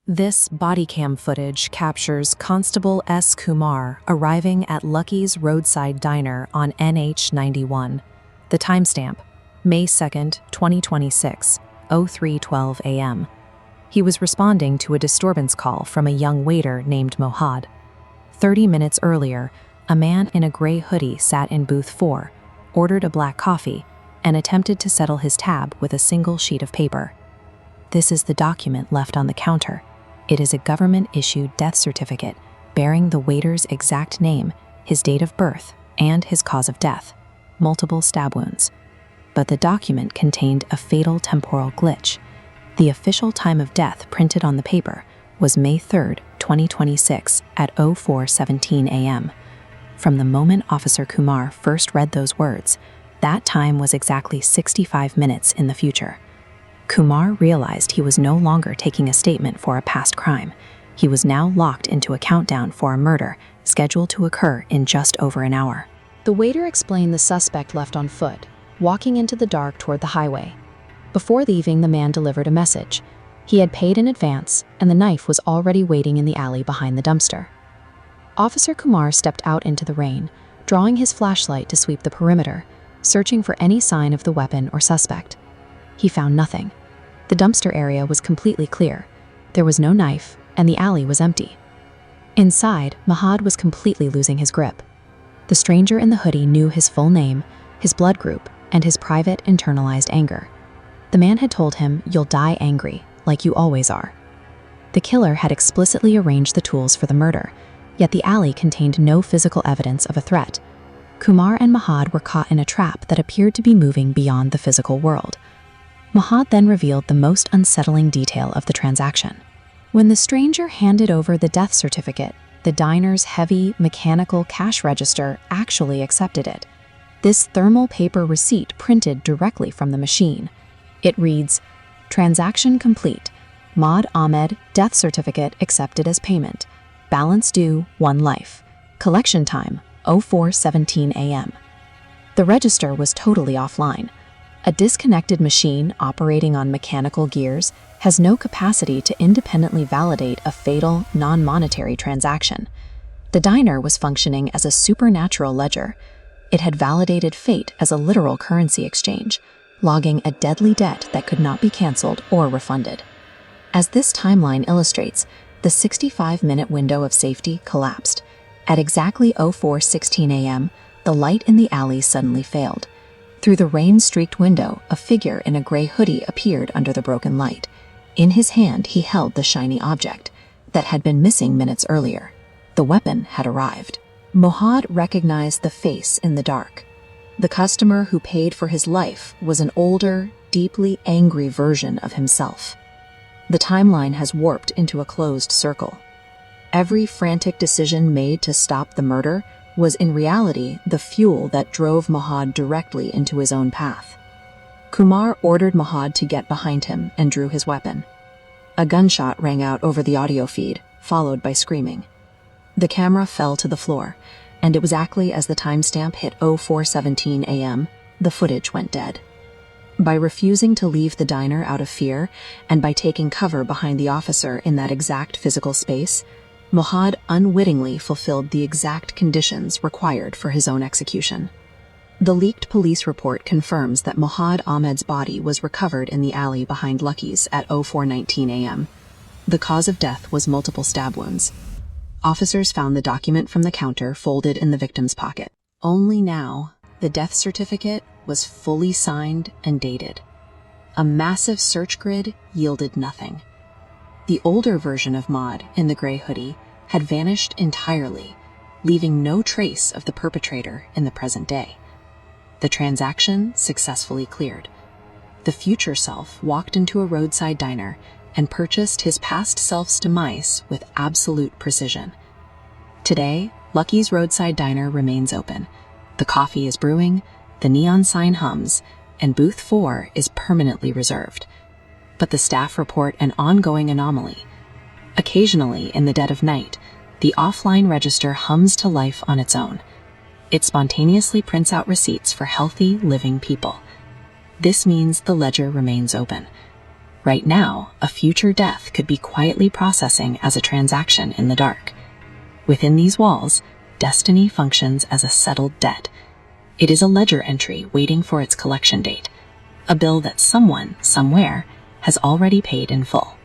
This body cam footage captures Constable S. Kumar arriving at Lucky's Roadside Diner on NH91. The timestamp, May 2nd, 2026, 03:12 a.m. He was responding to a disturbance call from a young waiter named Mohad. 30 minutes earlier, a man in a gray hoodie sat in booth 4, ordered a black coffee, and attempted to settle his tab with a single sheet of paper. This is the document left on the counter. It is a government-issued death certificate bearing the waiter's exact name, his date of birth, and his cause of death, multiple stab wounds. But the document contained a fatal temporal glitch. The official time of death printed on the paper was May 3rd, 2026 at 04:17 a.m. From the moment Officer Kumar first read those words, that time was exactly 65 minutes in the future. Kumar realized he was no longer taking a statement for a past crime. He was now locked into a countdown for a murder scheduled to occur in just over an hour. The waiter explained the suspect left on foot, walking into the dark toward the highway. Before leaving, the man delivered a message. He had paid in advance, and the knife was already waiting in the alley behind the dumpster. Officer Kumar stepped out into the rain, drawing his flashlight to sweep the perimeter, searching for any sign of the weapon or suspect. He found nothing. The dumpster area was completely clear. There was no knife, and the alley was empty. Inside, Mohad was completely losing his grip. The stranger in the hoodie knew his full name, his blood group, and his private, internalized anger. The man had told him, "You'll die angry, like you always are." The killer had explicitly arranged the tools for the murder, yet the alley contained no physical evidence of a threat. Kumar and Mohad were caught in a trap that appeared to be moving beyond the physical world. Mohad then revealed the most unsettling detail of the transaction. When the stranger handed over the death certificate, the diner's heavy, mechanical cash register actually accepted it. This thermal paper receipt printed directly from the machine. It reads, "Transaction complete. Maud Ahmed, death certificate accepted as payment. Balance due, 1 life. Collection time, 04:17 a.m. The register was totally offline. A disconnected machine operating on mechanical gears has no capacity to independently validate a fatal, non-monetary transaction. The diner was functioning as a supernatural ledger. It had validated fate as a literal currency exchange, logging a deadly debt that could not be canceled or refunded. As this timeline illustrates, the 65-minute window of safety collapsed. At exactly 04:16 a.m., the light in the alley suddenly failed. Through the rain-streaked window, a figure in a gray hoodie appeared under the broken light. In his hand, he held the shiny object that had been missing minutes earlier. The weapon had arrived. Mohad recognized the face in the dark. The customer who paid for his life was an older, deeply angry version of himself. The timeline has warped into a closed circle. Every frantic decision made to stop the murder was in reality the fuel that drove Mohad directly into his own path. Kumar ordered Mohad to get behind him and drew his weapon. A gunshot rang out over the audio feed, followed by screaming. The camera fell to the floor, and it was exactly as the timestamp hit 04:17 a.m., the footage went dead. By refusing to leave the diner out of fear, and by taking cover behind the officer in that exact physical space, Mohad unwittingly fulfilled the exact conditions required for his own execution. The leaked police report confirms that Mohad Ahmed's body was recovered in the alley behind Lucky's at 04:19 a.m. The cause of death was multiple stab wounds. Officers found the document from the counter folded in the victim's pocket. Only now, the death certificate was fully signed and dated. A massive search grid yielded nothing. The older version of Maud in the gray hoodie had vanished entirely, leaving no trace of the perpetrator in the present day. The transaction successfully cleared. The future self walked into a roadside diner and purchased his past self's demise with absolute precision. Today, Lucky's Roadside Diner remains open. The coffee is brewing, the neon sign hums, and booth 4 is permanently reserved. But the staff report an ongoing anomaly. Occasionally, in the dead of night, the offline register hums to life on its own. It spontaneously prints out receipts for healthy, living people. This means the ledger remains open. Right now, a future death could be quietly processing as a transaction in the dark. Within these walls, destiny functions as a settled debt. It is a ledger entry waiting for its collection date, a bill that someone, somewhere, has already paid in full.